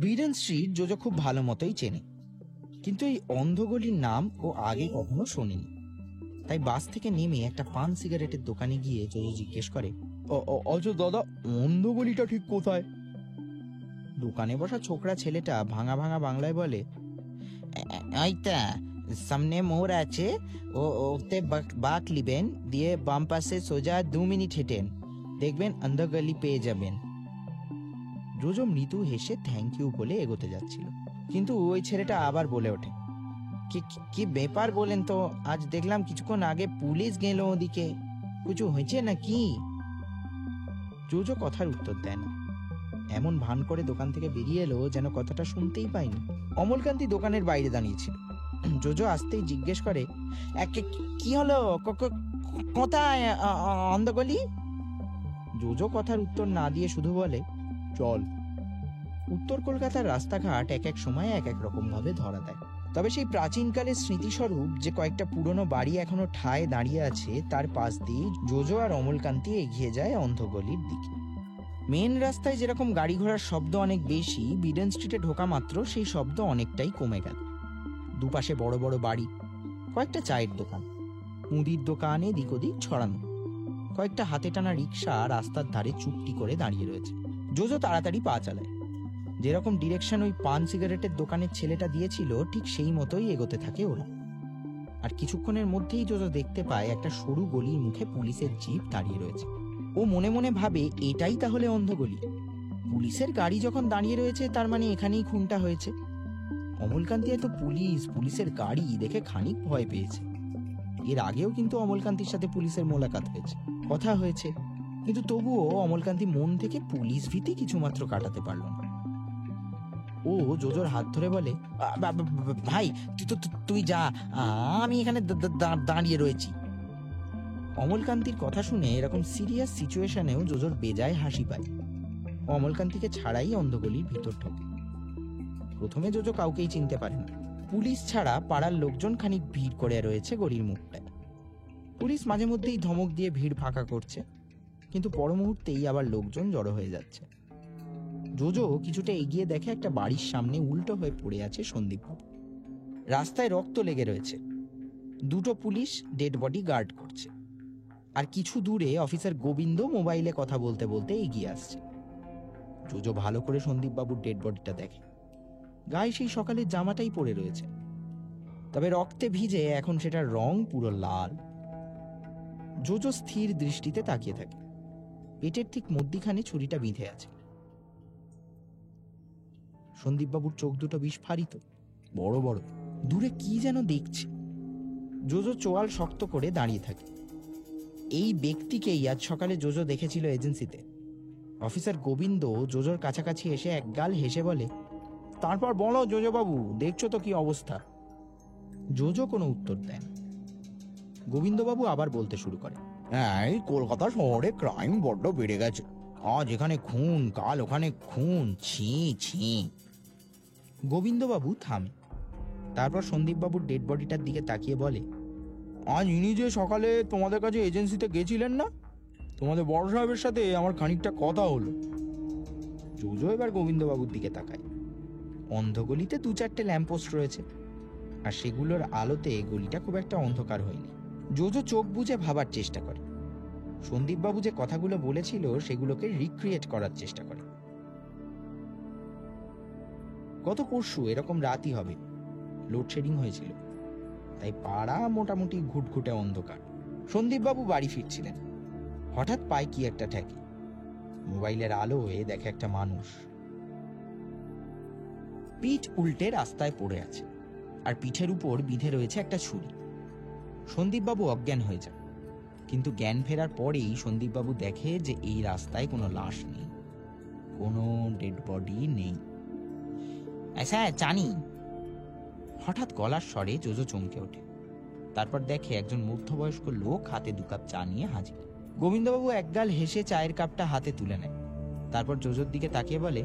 ব্রিডেন street JoJo খুব ভালো মতোই চেনে, কিন্তু এই অন্ধগলির নাম ও আগে কখনো শোনেনি। তাই বাস থেকে নেমে একটা পান সিগারেটের দোকানে গিয়ে জোজো জিজ্ঞেস করে, আচ্ছা দাদা, অন্ধগলিটা ঠিক কোথায়? দোকানে বসা ছোকরা ছেলেটা ভাঙা ভাঙা বাংলায় বলে, এইটা সামনে মোড় আছে, ওতে বাঁক লিবেন, দিয়ে বাম পাশে সোজা 2 মিনিট হেঁটেন, দেখবেন অন্ধগলি পেয়ে যাবেন। জোজো মৃদু হেসে থ্যাংক ইউ বলে এগোতে যাচ্ছিল, কিন্তু ওই ছেলেটা আবার বলে ওঠে, কি ব্যাপার বলেন তো, আজ দেখলাম কিছুক্ষণ আগে পুলিশ গেল ওদিকে, কিছু হয়েছে নাকি? জোজো কথার উত্তর দেয় না, এমন ভান করে দোকান থেকে বেরিয়ে এলো যেন কথাটা শুনতেই পাইনি। অমলকান্তি দোকানের বাইরে দাঁড়িয়েছিল। জোজো আসতেই জিজ্ঞেস করে, কি হলো, কোথায় অন্ধগলি? জোজো কথার উত্তর না দিয়ে শুধু বলে, চল। উত্তর কলকাতার রাস্তাঘাট এক এক সময় এক এক রকম ভাবে ধরা দেয়, তবে সেই প্রাচীনকালের স্মৃতিস্বরূপ যে কয়েকটা পুরনো বাড়ি এখনো ঠায় দাঁড়িয়ে আছে, তার পাশ দিয়ে জোজো আর অমলকান্তি এগিয়ে যায় অন্ধগলির দিকে। মেন রাস্তায় যেরকম গাড়ি ঘোড়ার শব্দ অনেক বেশি, বিডেন স্ট্রিটে ঢোকা মাত্র সেই শব্দ অনেকটাই কমে গেল। দুপাশে বড় বড় বাড়ি, কয়েকটা চায়ের দোকান, মুদির দোকান এদিক ওদিক ছড়ানো, কয়েকটা হাতে টানা রিক্সা রাস্তার ধারে চুপটি করে দাঁড়িয়ে রয়েছে। জোজো তাড়াতাড়ি পা চালায়, যেরকম ডিরেকশন ওই পান সিগারেটের দোকানের ছেলেটা দিয়েছিল ঠিক সেই মতোই এগোতে থাকে ওরা। আর কিছুক্ষণের মধ্যেই জোজো দেখতে পায় একটা সরু গলির মুখে পুলিশের জিপ দাঁড়িয়ে রয়েছে। ও মনে মনে ভাবে, এটাই তাহলে অন্ধগলি। পুলিশের গাড়ি যখন দাঁড়িয়ে রয়েছে, তার মানে এখানেই খুনটা হয়েছে। অমলকান্তি এত পুলিশের গাড়ি দেখে খানিক ভয় পেয়েছে। এর আগেও কিন্তু অমলকান্তির সাথে পুলিশের মোলাকাত হয়েছে, কথা হয়েছে, কিন্তু তবুও অমলকান্তি মন থেকে পুলিশ ভীতি কিছুমাত্র কাটাতে পারল না। ও জোজোর হাত ধরে বলে, ভাই তুই যা, আমি এখানে দাঁড়িয়ে রয়েছি। অমলকান্তির কথা শুনে এরকম সিরিয়াস সিচুয়েশনেও জোজোর বেজায় হাসি পায়। অমলকান্তিকে ছাড়াই অন্ধগলির ভিতর ঢোকে। প্রথমে জোজো কাউকেই চিনতে পারে না, পুলিশ ছাড়া পাড়ার লোকজন খানিক ভিড় করে রয়েছে গলির মুখটায়। পুলিশ মাঝে মধ্যেই ধমক দিয়ে ভিড় ফাঁকা করছে, কিন্তু পর মুহূর্তেই আবার লোকজন জড়ো হয়ে যাচ্ছে। জোজো কিছুটা এগিয়ে দেখে একটা বাড়ির সামনে উল্টো হয়ে পড়ে আছে সন্দীপবাবু। রাস্তায় রক্ত লেগে রয়েছে, দুটো পুলিশ ডেড বডি গার্ড করছে, আর কিছু দূরে অফিসার গোবিন্দ মোবাইলে কথা বলতে বলতে এগিয়ে আসছে। জোজো ভালো করে সন্দীপবাবুর ডেড বডিটা দেখে। গায়ে সেই সকালের জামাটাই পরে রয়েছে, তবে রক্তে ভিজে এখন সেটার রং পুরো লাল। জোজো স্থির দৃষ্টিতে তাকিয়ে থাকে। পেটের ঠিক মধ্যিখানে ছুরিটা বিঁধে আছে। সন্দীপবাবুর চোখ দুটো বিস্ফারিত, বড় বড়, দূরে কি যেন দেখছে। জোজো চোয়াল শক্ত করে দাঁড়িয়ে থাকে। এই ব্যক্তিকেই আজ সকালে জোজো দেখেছিল এজেন্সিতে। অফিসার গোবিন্দ জোজোর কাছাকাছি এসে একগাল হেসে বলে, তারপর বলো জোজো বাবু, দেখছো তো কি অবস্থা? জোজো কোনো উত্তর দেয় না। গোবিন্দবাবু আবার বলতে শুরু করে, এই কলকাতা শহরে ক্রাইম বড্ড বেড়ে গেছে, আজ এখানে খুন, কাল ওখানে খুন, ছি ছি। গোবিন্দবাবু থামে, তারপর সন্দীপবাবুর ডেড বডিটার দিকে তাকিয়ে বলে, আজ ইনি যে সকালে তোমাদের কাছে এজেন্সিতে গেছিলেন না, তোমাদের বড় সাহেবের সাথে আমার খানিকটা কথা হলো। জোজো এবার গোবিন্দবাবুর দিকে তাকায়। অন্ধগলিতে 2-4টে ল্যাম্পপোস্ট রয়েছে, আর সেগুলোর আলোতে গলিটা খুব একটা অন্ধকার হয়নি। জোজো চোখ বুজে ভাবার চেষ্টা করে। সন্দীপবাবু যে কথাগুলো বলেছিল সেগুলোকে রিক্রিয়েট করার চেষ্টা করে। গত পরশু এরকম রাতই হবে, লোডশেডিং হয়েছিল, তাই পাড়া মোটামুটি ঘুটঘুটে অন্ধকার। সন্দীপবাবু বাড়ি ফিরছিলেন, হঠাৎ পায় কি একটা ঠেকে। মোবাইলের আলো হয়ে দেখে একটা মানুষ পিঠ উল্টে রাস্তায় পড়ে আছে, আর পিঠের উপর বিঁধে রয়েছে একটা ছুরি। সন্দীপবাবু অজ্ঞান হয়ে যান, কিন্তু জ্ঞান ফেরার পরেই সন্দীপবাবু দেখে যে এই রাস্তায় কোনো লাশ নেই, কোনো ডেড বডি নেই। স্যার জানি। হঠাৎ গলার স্বরে জোজো চমকে ওঠে। তারপর দেখে একজন মধ্যবয়স্ক লোক হাতে 2 কাপ চা নিয়ে হাজির। গোবিন্দবাবু একগাল হেসে চায়ের কাপটা হাতে তুলে নেয়, তারপর জোজোর দিকে তাকিয়ে বলে,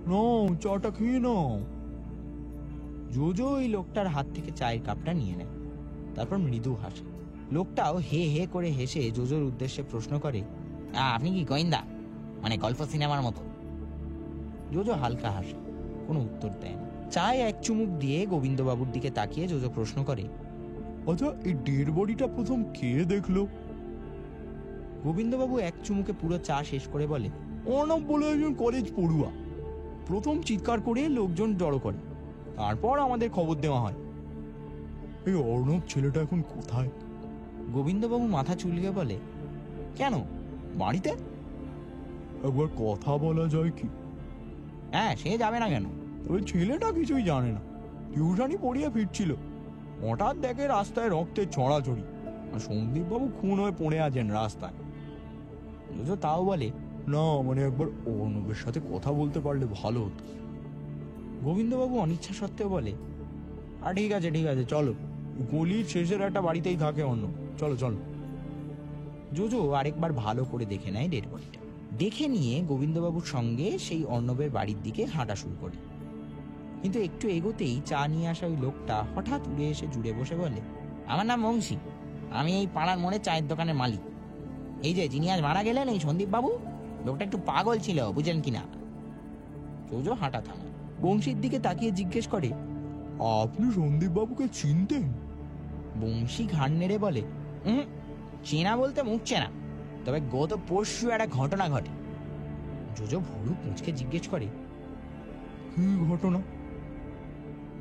নাও চাটা খেয়ে নাও। জোজো ওই লোকটার হাত থেকে চায়ের কাপটা নিয়ে নেয়, তারপর মৃদু হাসে। লোকটাও হে হে করে হেসে জোজোর উদ্দেশ্যে প্রশ্ন করে, আপনি কি গোয়েন্দা, মানে গল্প সিনেমার মতো? জোজো হালকা হাসে, কোনো উত্তর দেয় না। চায় এক চুমুক দিয়ে গোবিন্দবাবুর দিকে তাকিয়ে জোজো প্রশ্ন করে, আচ্ছা, এই ডেড বডিটা প্রথম কে দেখলো? গোবিন্দবাবু এক চুমুকে পুরো চা শেষ করে বলে, অর্ণব বলে একজন কলেজ পড়ুয়া। প্রথম চিৎকার করে লোকজন জড়ো করে, তারপর আমাদের খবর দেওয়া হয়। এই অর্ণব ছেলেটা এখন কোথায়? গোবিন্দবাবু মাথা চুলকে বলে, কেন, বাড়িতে? একবার কথা বলা যায় কি? হ্যাঁ, সে যাবে না কেন? ওই ছেলেটা কিছুই জানে না। টিউশনই পড়িয়ে ফিরছিল, হঠাৎ দেখে রাস্তায় রক্তের ছড়াছড়ি, আর সন্দীপবাবু খুন হয়ে পড়ে আছেন রাস্তায়। জোজো তাও বলে, না, মানে একবার অর্ণবের সাথে কথা বলতে পারলে ভালো হতো। গোবিন্দবাবু অনিচ্ছা সত্ত্বেও বলে, আর ঠিক আছে চলো, গলির শেষের একটা বাড়িতেই থাকে অর্ণব, চলো চলো। জোজো আরেকবার ভালো করে দেখে নেয় ডেড বডিটা। দেখে নিয়ে গোবিন্দবাবুর সঙ্গে সেই অর্ণবের বাড়ির দিকে হাঁটা শুরু করে। কিন্তু একটু এগোতেই চা নিয়ে আসা ওই লোকটা হঠাৎ উড়ে এসে জুড়ে বসে বলে, আমার নাম বংশী, আমি এই পাড়ার মোড়ে চায়ের দোকানের মালিক। এই যে যিনি আজ মারা গেলেন, এই সন্দীপ বাবু, লোকটা একটু পাগল ছিল, বুঝলেন কিনা। জোজো হাঁটা থামায়, বংশীর দিকে তাকিয়ে জিজ্ঞেস করে, আপনি সন্দীপবাবুকে চিনতেন? বংশী ঘাড় নেড়ে বলে, চেনা বলতে মুখ চেনা, তবে গত পরশু একটা ঘটনা ঘটে। জোজো ভুরু কুঁচকে জিজ্ঞেস করে, কি ঘটনা?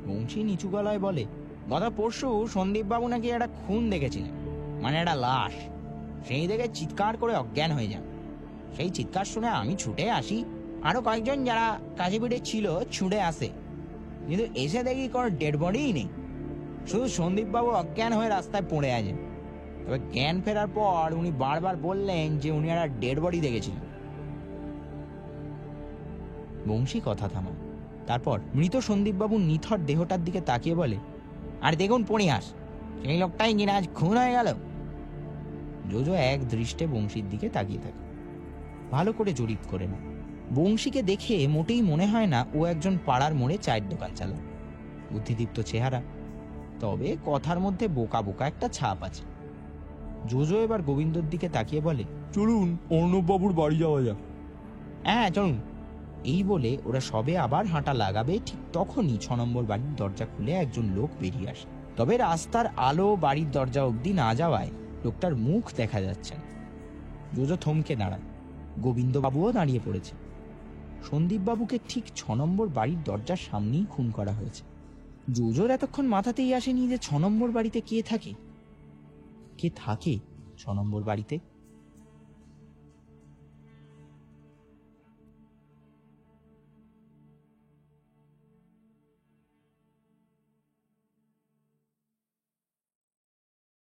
বংশী নিচু গলায় বলে, গত পরশু সন্দীপবাবু নাকি একটা খুন দেখেছিলেন, মানে একটা লাশ। সেই দেখে চিৎকার করে অজ্ঞান হয়ে যান। সেই চিৎকার শুনে আমি ছুটে আসি, আরো কয়েকজন যারা কাজীপিঠে ছিল ছুটে আসে, কিন্তু এসে দেখি কোনো ডেড বডিই নেই, শুধু সন্দীপবাবু অজ্ঞান হয়ে রাস্তায় পড়ে আছেন। তবে জ্ঞান ফেরার পর উনি বারবার বললেন যে উনি একটা ডেড বডি দেখেছিলেন। বংশী কথা থামায়, তারপর মৃত সন্দীপবাবুর নিথর দেহটার দিকে তাকিয়ে বলে, আর দেখুন পরিহাস, সেই লোকটাই কিনা আজ খুন হয়ে গেল। জোজো এক দৃষ্টে বংশীর দিকে তাকিয়ে থাকে, ভালো করে জরিপ করে না। বংশীকে দেখে মোটেই মনে হয় না ও একজন পাড়ার মোড়ে চায়ের দোকান চালায়। বুদ্ধিদীপ্ত চেহারা, তবে কথার মধ্যে বোকা বোকা একটা ছাপ আছে। জোজো এবার গোবিন্দর দিকে তাকিয়ে বলে, চলুন অর্ণববাবুর বাড়ি যাওয়া যাক। হ্যাঁ চলুন। এই বলে ওরা সবে আবার হাঁটা লাগাবে, ঠিক তখনই 6 নম্বর বাড়ির দরজা খুলে একজন লোক বেরিয়ে আসে। তবে রাস্তার আলো বাড়ির দরজা অবধি না যাওয়ায় লোকটার মুখ দেখা যাচ্ছে না। জোজো থমকে দাঁড়ায়, গোবিন্দবাবুও দাঁড়িয়ে পড়েছে। সন্দীপবাবুকে ঠিক 6 নম্বর বাড়ির দরজার সামনেই খুন করা হয়েছে। জোজোর এতক্ষণ মাথাতেই আসেনি যে 6 নম্বর বাড়িতে কে থাকে। কে থাকে 6 নম্বর বাড়িতে?